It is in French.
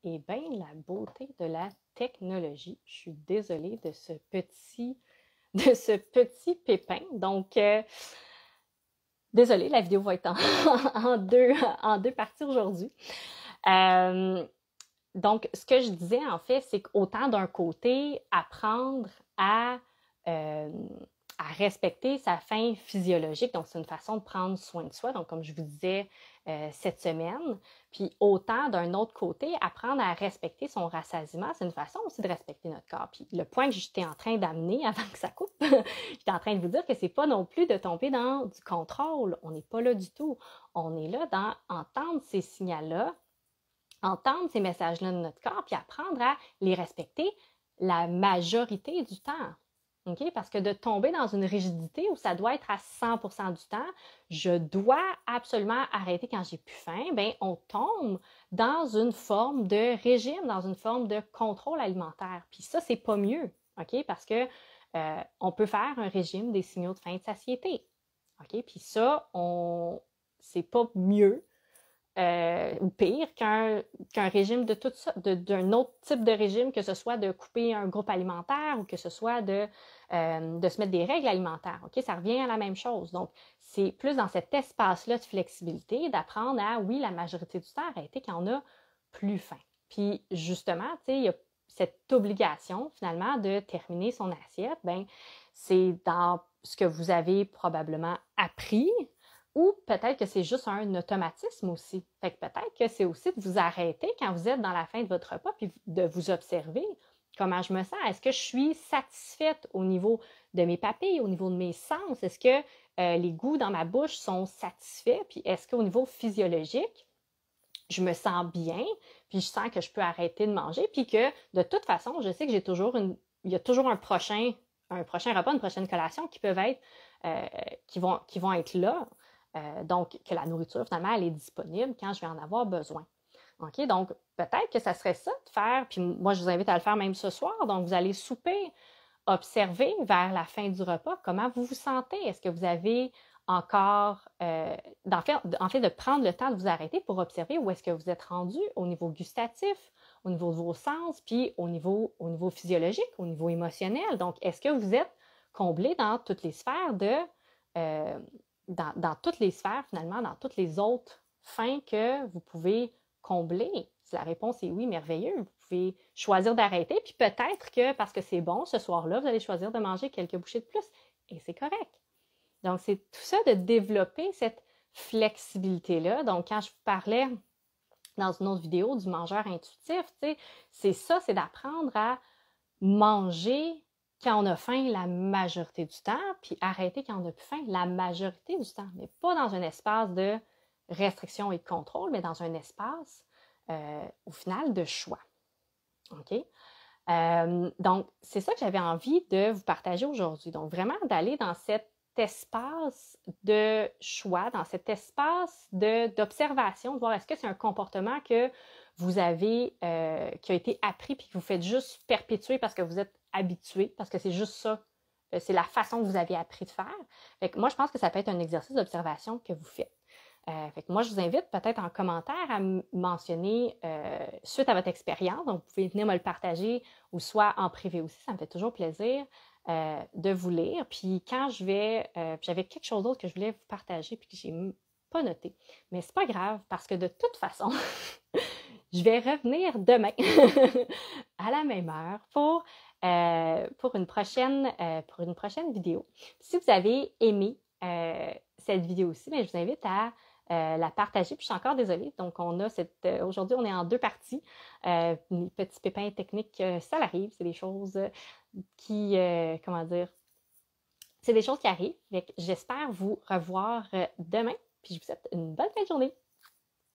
Eh bien, la beauté de la technologie. Je suis désolée de ce de ce petit pépin. Donc, désolée, la vidéo va être en deux parties aujourd'hui. Euh, donc, ce que je disais, en fait, c'est qu'autant d'un côté, apprendre euh, à respecter sa faim physiologique, donc c'est une façon de prendre soin de soi, donc comme je vous disais cette semaine, puis autant d'un autre côté, apprendre à respecter son rassasiement, c'est une façon aussi de respecter notre corps. Puis le point que j'étais en train d'amener avant que ça coupe, j'étais en train de vous dire que c'est pas non plus de tomber dans du contrôle, on n'est pas là du tout, on est là dans entendre ces signaux-là, entendre ces messages-là de notre corps, puis apprendre à les respecter la majorité du temps. Okay? Parce que de tomber dans une rigidité où ça doit être à 100% du temps, je dois absolument arrêter quand j'ai plus faim, bien, on tombe dans une forme de régime, dans une forme de contrôle alimentaire. Puis ça, c'est pas mieux, OK? Parce que on peut faire un régime des signaux de faim et de satiété. OK? Puis ça, c'est pas mieux ou pire qu'un régime de tout ça, d'un autre type de régime, que ce soit de couper un groupe alimentaire ou que ce soit de se mettre des règles alimentaires. OK? Ça revient à la même chose. Donc, c'est plus dans cet espace-là de flexibilité, d'apprendre à, oui, la majorité du temps, arrêter quand on a plus faim. Puis, justement, tu sais, il y a cette obligation, finalement, de terminer son assiette. Bien, c'est dans ce que vous avez probablement appris, ou peut-être que c'est juste un automatisme aussi. Fait que peut-être que c'est aussi de vous arrêter quand vous êtes dans la fin de votre repas, puis de vous observer comment je me sens. Est-ce que je suis satisfaite au niveau de mes papilles, au niveau de mes sens? Est-ce que les goûts dans ma bouche sont satisfaits? Puis est-ce qu'au niveau physiologique, je me sens bien, puis je sens que je peux arrêter de manger, puis que de toute façon, je sais que il y a toujours un prochain repas, une prochaine collation qui peuvent être, qui vont être là. Donc, que la nourriture, finalement, elle est disponible quand je vais en avoir besoin. OK? Donc, peut-être que ça serait ça de faire, puis moi, je vous invite à le faire même ce soir. Donc, vous allez souper, observer vers la fin du repas comment vous vous sentez. Est-ce que vous avez encore, en fait, de prendre le temps de vous arrêter pour observer où est-ce que vous êtes rendu au niveau gustatif, au niveau de vos sens, puis au niveau physiologique, au niveau émotionnel. Donc, est-ce que vous êtes comblé dans toutes les sphères dans toutes les sphères, finalement, dans toutes les autres fins que vous pouvez combler? Si la réponse est oui, merveilleux. Vous pouvez choisir d'arrêter, puis peut-être que parce que c'est bon, ce soir-là, vous allez choisir de manger quelques bouchées de plus, et c'est correct. Donc, c'est tout ça de développer cette flexibilité-là. Donc, quand je vous parlais dans une autre vidéo du mangeur intuitif, c'est ça, c'est d'apprendre à manger quand on a faim la majorité du temps, puis arrêter quand on n'a plus faim la majorité du temps, mais pas dans un espace de restriction et de contrôle, mais dans un espace, au final, de choix. OK? Donc, c'est ça que j'avais envie de vous partager aujourd'hui. Donc, vraiment d'aller dans cet espace de choix, dans cet espace d'observation, de voir est-ce que c'est un comportement que vous avez, qui a été appris puis que vous faites juste perpétuer parce que vous êtes habitué, parce que c'est juste ça, c'est la façon que vous avez appris de faire. Fait que moi, je pense que ça peut être un exercice d'observation que vous faites. Fait que moi, je vous invite peut-être en commentaire à mentionner suite à votre expérience. Donc, vous pouvez venir me le partager ou soit en privé aussi. Ça me fait toujours plaisir de vous lire. Puis quand j'avais quelque chose d'autre que je voulais vous partager puis que j'ai pas noté. Mais c'est pas grave parce que de toute façon, je vais revenir demain à la même heure pour une prochaine vidéo. Si vous avez aimé cette vidéo-ci, je vous invite à la partager. Puis je suis encore désolée. Donc, aujourd'hui, on est en deux parties. Les petits pépins techniques, ça arrive. C'est des choses qui, c'est des choses qui arrivent. J'espère vous revoir demain. Puis je vous souhaite une bonne fin de journée.